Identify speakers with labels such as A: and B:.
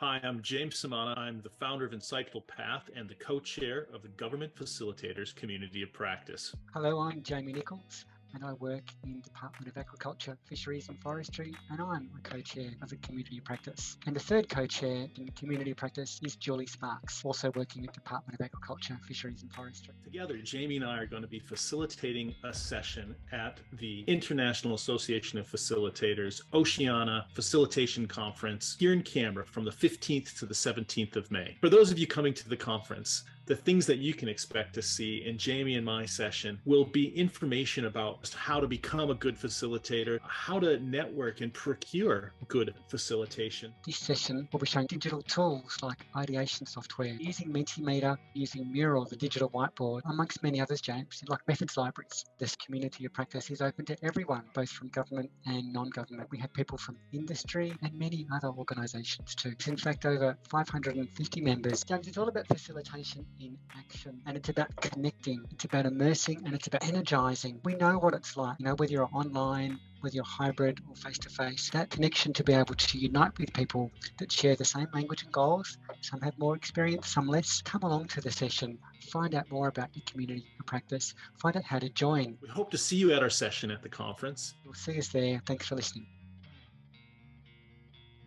A: Hi, I'm James Samana. I'm the founder of Insightful Path and the co-chair of the Government Facilitators Community of Practice.
B: Hello, I'm Jamie Nichols and I work in Department of Agriculture, Fisheries and Forestry, and I'm a co-chair of the Community of Practice. And the third co-chair in Community of Practice is Julie Sparks, also working at Department of Agriculture, Fisheries and Forestry.
A: Together, Jamie and I are going to be facilitating a session at the International Association of Facilitators Oceania Facilitation Conference here in Canberra from the 15th to the 17th of May. For those of you coming to the conference, the things that you can expect to see in Jamie and my session will be information about how to become a good facilitator, how to network and procure good facilitation.
B: This session will be showing digital tools like ideation software, using Mentimeter, using Mural, the digital whiteboard, amongst many others, James, like methods libraries. This Community of Practice is open to everyone, both from government and non-government. We have people from industry and many other organisations too. It's in fact over 550 members. James, it's all about facilitation in action, and it's about connecting, it's about immersing, and it's about energizing. We know what it's like, whether you're online, whether you're hybrid or face-to-face, that connection to be able to unite with people that share the same language and goals. Some have more experience, some less. Come along to the session, find out more about your community of practice, find out how to join.
A: We hope to see you at our session at the conference.
B: You'll see us there. Thanks for listening.